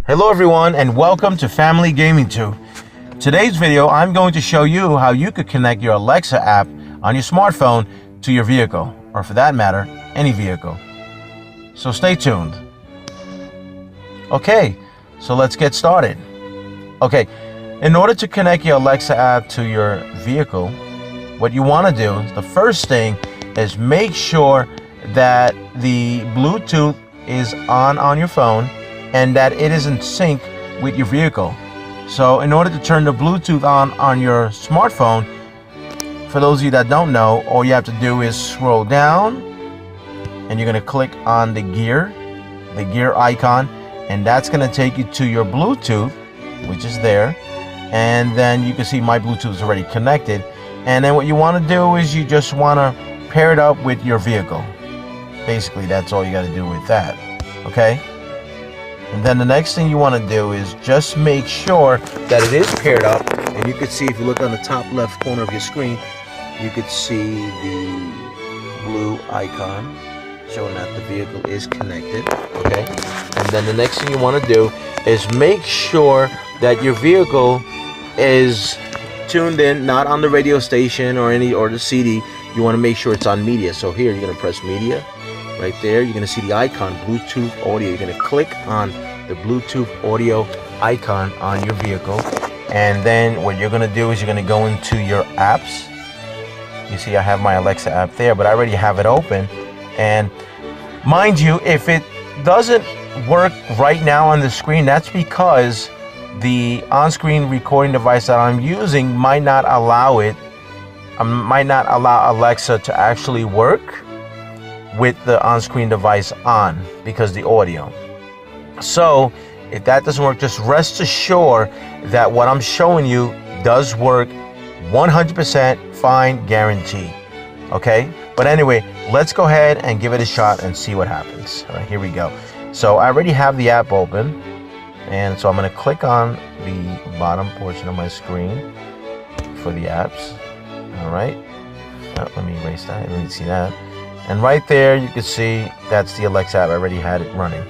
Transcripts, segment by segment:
Hello everyone and welcome to Family Gaming 2. Today's video I'm going to show you how you could connect your Alexa app on your smartphone to your vehicle, or for that matter, any vehicle. So stay tuned. Okay, so let's get started. Okay, in order to connect your Alexa app to your vehicle, what you want to do, the first thing is make sure that the Bluetooth is on your phone and that it is in sync with your vehicle. So in order to turn the Bluetooth on your smartphone, for those of you that don't know, all you have to do is scroll down and you're going to click on the gear icon, and that's going to take you to your Bluetooth, which is there, and then you can see my Bluetooth is already connected. And then what you want to do is you just want to pair it up with your vehicle. Basically, that's all you got to do with that. Okay? And then the next thing you want to do is just make sure that it is paired up. And you can see, if you look on the top left corner of your screen, you could see the blue icon showing that the vehicle is connected. Okay? And then the next thing you want to do is make sure that your vehicle is tuned in, not on the radio station or the CD. You want to make sure it's on media. So here you're going to press media. Right there, you're going to see the icon Bluetooth audio. You're going to click on the Bluetooth audio icon on your vehicle, and then what you're going to do is you're going to go into your apps. You see I have my Alexa app there, but I already have it open. And mind you, if it doesn't work right now on the screen, that's because the on-screen recording device that I'm using might not allow Alexa to actually work with the on-screen device on, because the audio. So if that doesn't work, just rest assured that what I'm showing you does work 100% fine, guarantee. Okay, but anyway, let's go ahead and give it a shot and see what happens. All right, here we go. So I already have the app open, and so I'm going to click on the bottom portion of my screen for the apps. All right, let me erase that. I didn't see that. And right there you can see that's the Alexa app. I already had it running.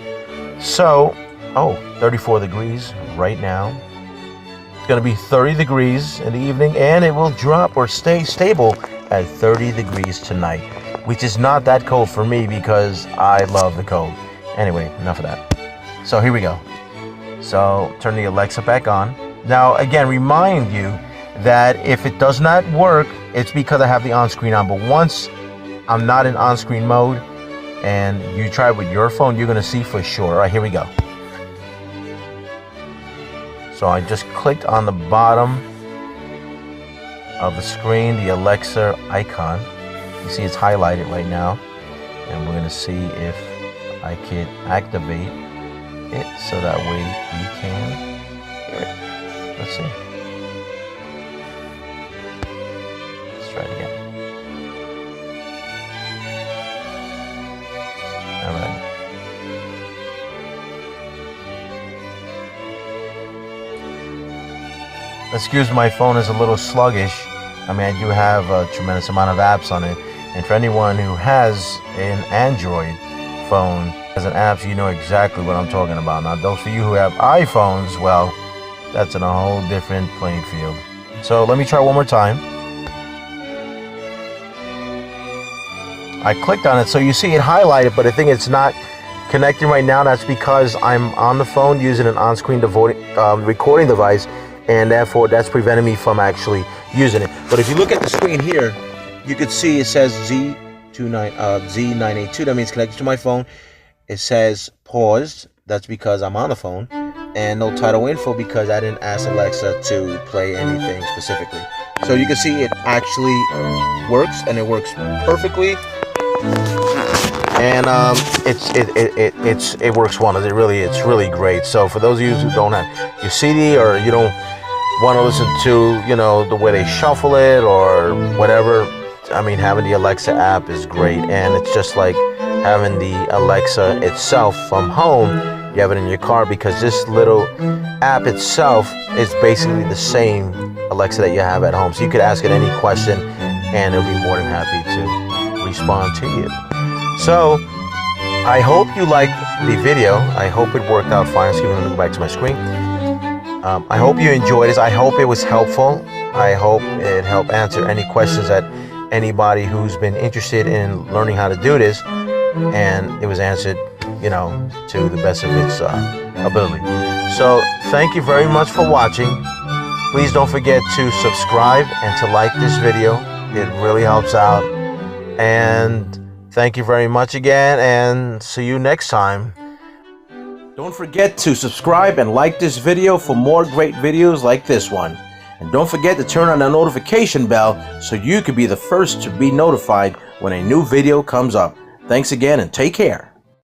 So 34 degrees right now. It's going to be 30 degrees in the evening, and it will drop or stay stable at 30 degrees tonight, which is not that cold for me because I love the cold. Anyway, enough of that. So here we go. So turn the Alexa back on. Now again, remind you that if it does not work, it's because I have the on-screen on. But once I'm not in on-screen mode and you try it with your phone, you're going to see for sure. All right, here we go. So I just clicked on the bottom of the screen, the Alexa icon. You see it's highlighted right now. And we're going to see if I can activate it so that way we can hear it. Let's see. Let's try it again. All right. Excuse my phone is a little sluggish. I mean, I do have a tremendous amount of apps on it, and for anyone who has an Android phone as an app, you know exactly what I'm talking about. Now, those for you who have iPhones, well, that's in a whole different playing field. So let me try one more time. I clicked on it, so you see it highlighted, but I think it's not connecting right now. That's because I'm on the phone using an on-screen recording device, and therefore that's preventing me from actually using it. But if you look at the screen here, you can see it says Z982. That means connected to my phone. It says paused. That's because I'm on the phone. And no title info because I didn't ask Alexa to play anything specifically. So you can see it actually works, and it works perfectly. And it works wonders. It's really great. So for those of you who don't have your CD, or you don't want to listen to, the way they shuffle it or whatever, I mean, having the Alexa app is great. And it's just like having the Alexa itself from home. You have it in your car, because this little app itself is basically the same Alexa that you have at home. So you could ask it any question and it'll be more than happy to respond to you. So I hope you liked the video. I hope it worked out fine. Excuse me, let me go back to my screen. I hope you enjoyed this. I hope it was helpful. I hope it helped answer any questions that anybody who's been interested in learning how to do this, and it was answered, you know, to the best of its ability. So thank you very much for watching. Please don't forget to subscribe and to like this video. It really helps out. And thank you very much again, and see you next time. Don't forget to subscribe and like this video for more great videos like this one. And don't forget to turn on the notification bell so you can be the first to be notified when a new video comes up. Thanks again and take care.